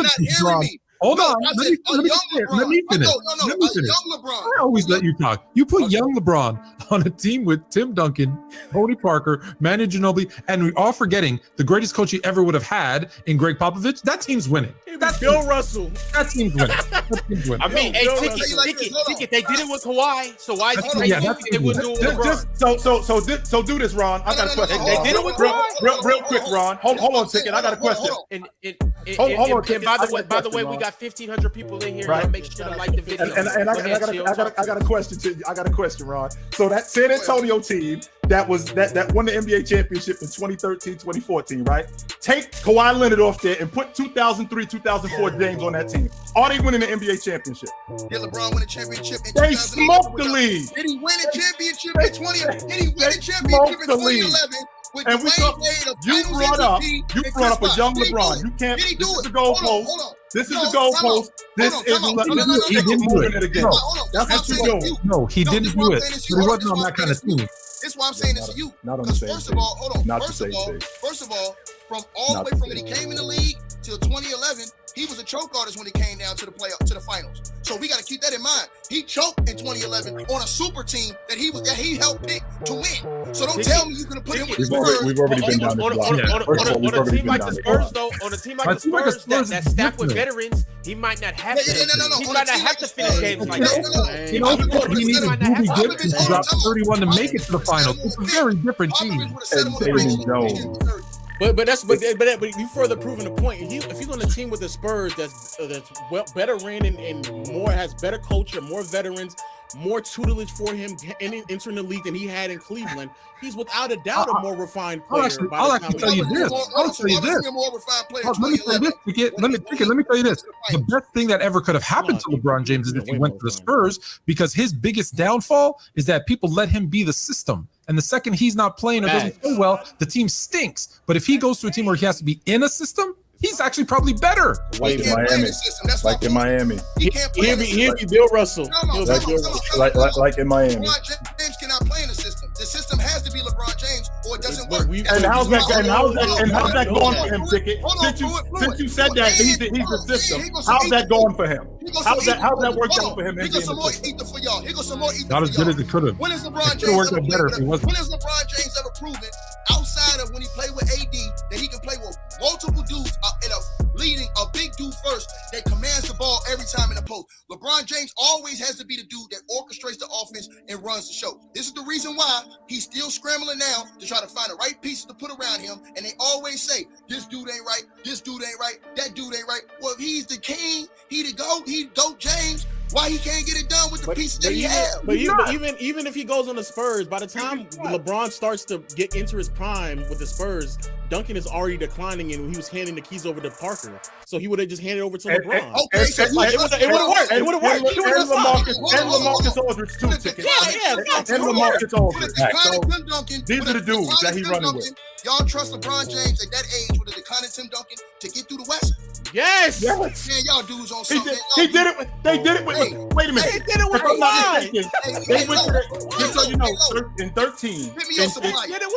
not hearing me. Hold on. Let me finish. Young LeBron. I always let you talk. You put young LeBron on a team with Tim Duncan, Tony Parker, Manu Ginobili, and we're all forgetting the greatest coach he ever would have had in Greg Popovich. That team's winning. That's Bill Russell. That team's winning. I mean, Ticket, they did it with Kawhi, so why is he they wouldn't do it with LeBron? So do this, Ron. I got a question. They did it with Kawhi. Real quick, Ron. Hold on, Ticket. I got a question. Hold on. By the way, we got 1,500 people in here. Right. Make sure to like the video. And I got a question to you. I got a question, Ron. So that San Antonio team that won the NBA championship in 2013, 2014, right? Take Kawhi Leonard off there and put 2003, 2004 James on that team. Are they winning the NBA championship? Did LeBron win a championship in 2008? They smoked the league. Did he win a championship in 20? Did he win a championship in 2011? And you brought up a young LeBron. You can't. This is the goalpost. This is the goalpost. This is he didn't do it again. That's what you do. No, he didn't do it. He wasn't on that kind of team. That's why I'm saying this to you. Because first of all, hold on. First of all, from all the way from when he came in the league till 2011, he was a choke artist when it came down to the finals. So we got to keep that in mind. He choked in 2011 on a super team that he helped pick to win. So don't tell me you could have put him with the Spurs. We've already been down this block. On a team like the Spurs, though, that's stacked with veterans, he might not have to. He might not have to finish games like that. He needed Rudy Gibson to drop 31 to make it to the finals. It's a very different team. But you further proving the point. If he's on a team with the Spurs that's better ran and more has better culture, more veterans, more tutelage for him entering the league than he had in Cleveland, he's without a doubt a more refined player. I'll actually tell you this. Let me tell you this. The best thing that ever could have happened to LeBron James is if he went to the Spurs, because his biggest downfall is that people let him be the system. And the second he's not playing or doesn't play well, the team stinks. But if he goes to a team where he has to be in a system, he's actually probably better. Like in Miami. He'll be Bill Russell. Like in Miami. LeBron James cannot play in the system. The system has to be LeBron James or it doesn't work. And how's that going for him, Ticket? Since you said that he's the system, how's that going for him? How's that worked out for him? Here goes some more ether for y'all. Here goes some more ether. Not as good as it could have. When has LeBron James ever proven outside of when he played with AD that he can play with multiple dudes in a big dude first that commands the ball every time in the post? LeBron James always has to be the dude that orchestrates the offense and runs the show. This is the reason why he's still scrambling now to try to find the right pieces to put around him. And they always say, this dude ain't right, this dude ain't right, that dude ain't right. Well, if he's the king, he the GOAT James. Why he can't get it done with the pieces that he has? But even if he goes on the Spurs, by the time LeBron starts to get into his prime with the Spurs, Duncan is already declining, and he was handing the keys over to Parker, so he would have just handed over to LeBron. Okay, so it would have worked. It would have worked. And LaMarcus Aldridge too, Ticket. And LaMarcus Aldridge. These are the dudes that he's running with. Y'all trust LeBron James at that age with a declining Tim Duncan to get through the West? Yes. Man, y'all dudes on something. They did it with. Wait a minute. They did it with LeBron. They went to the, just so you know, in 13.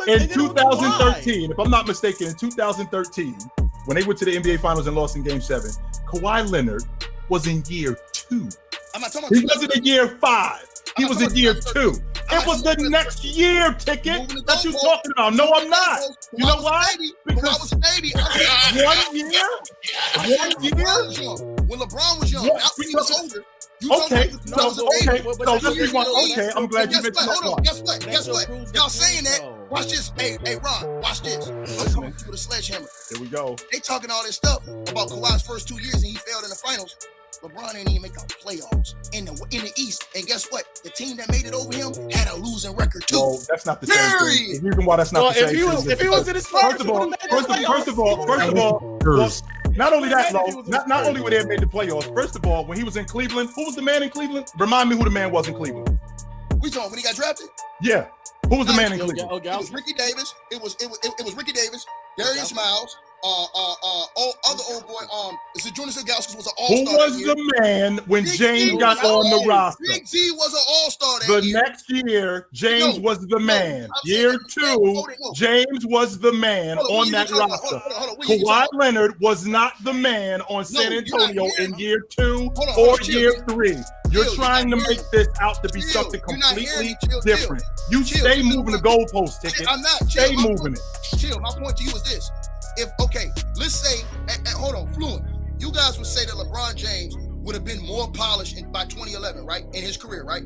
In 2013, if I'm not mistaken, in 2013, when they went to the NBA Finals and lost in Game 7, Kawhi Leonard was in year 2. I'm not talking about he wasn't in year 5. He was in year 2. It was the next year, Ticket. That you talking about? No, I'm not. You know why? Because 1 year. When LeBron was young, not when he was older. Okay, so let's rewind. Okay, I'm glad you mentioned that. Hold on, guess what? Y'all saying that? Watch this. Hey, Ron, watch this. I'm coming with a sledgehammer. Here we go. They talking all this stuff about Kawhi's first 2 years and he failed in the finals. LeBron didn't even make the playoffs in the East. And guess what? The team that made it over him had a losing record too. No, that's not the same thing. The reason why that's not the same thing. If he was in his first of all, not only that, though, not only would they have made the playoffs. First of all, when he was in Cleveland, who was the man in Cleveland? Remind me who the man was in Cleveland. We talking when he got drafted? Yeah. Who was the man in Cleveland? It was Ricky Davis. It was Ricky Davis, Darius Miles, other old boy, Zydrunas Ilgauskas was an Who all-star. was the man when James got on the roster? Big Z was an all-star that The year. next year, James was the man. I'm Year saying, 2, James was the man on that roster. Kawhi Leonard was not the man on San Antonio in year 2 or year 3. You're trying to make this out to be something completely different. You stay moving the goalpost, Ticket. I'm not. Stay moving it. Chill. My point to you is this. Let's say, hold on, Fluent. You guys would say that LeBron James would have been more polished by 2011, right? In his career, right?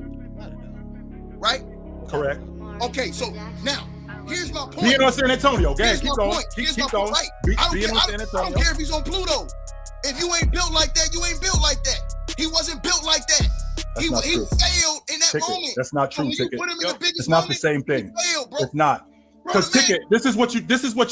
Right? Correct. Okay, so now, here's my point. Being on San Antonio. Go ahead, keep going. Here's Keep my going. point. I don't care if he's on Pluto. If you ain't built like that, you ain't built like that. He wasn't built like that. He failed in that moment. That's not true, So Ticket. It's not the same thing. Failed, bro. It's not. Because Ticket, this is what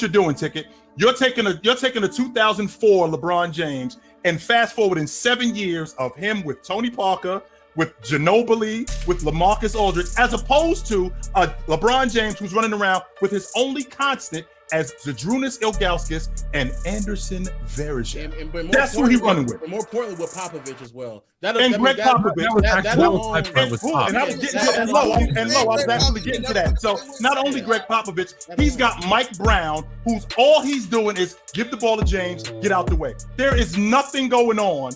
you're doing, Ticket. You're taking a 2004 LeBron James and fast forwarding 7 years of him with Tony Parker, with Ginobili, with LaMarcus Aldridge, as opposed to a LeBron James who's running around with his only constant as Zydrunas Ilgauskas and Anderson Varejao. That's who he's running with. And more importantly, with Popovich as well. Greg Popovich. And I was getting to and low. I was actually getting to that. So not only Greg Popovich, he's got Mike Brown, who's all he's doing is give the ball to James, get out the way. There is nothing going on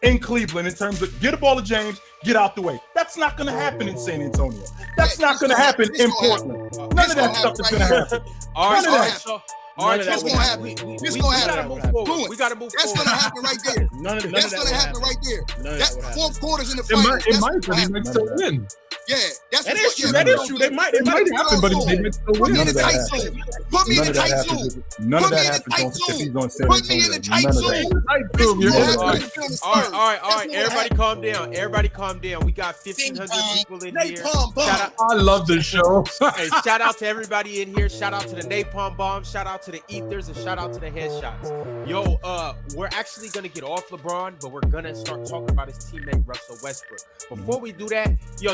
in Cleveland in terms of get a ball to James, get out the way. That's not going to happen in San Antonio. That's not going to happen in Portland. None of that stuff is going to happen. All right, That's gonna happen. It's gonna happen. We gotta move forward. That's gonna happen right there. That's gonna happen right there. That fourth quarter's in the finals. It might, but he might still win. Yeah, that's that is true. That is true. It might happen, but he might still Put win. me in the tight zone. Put me in the tight zone. None of that happens if he's on San Put me in Antonio. the tight zone. All right. Everybody calm down. We got 1,500 people in here. I love this show. Hey, shout out to everybody in here. Shout out to the napalm bomb. Shout out to the ethers, and shout out to the headshots. Yo, we're actually gonna get off LeBron, but we're gonna start talking about his teammate Russell Westbrook. Before we do that, yo.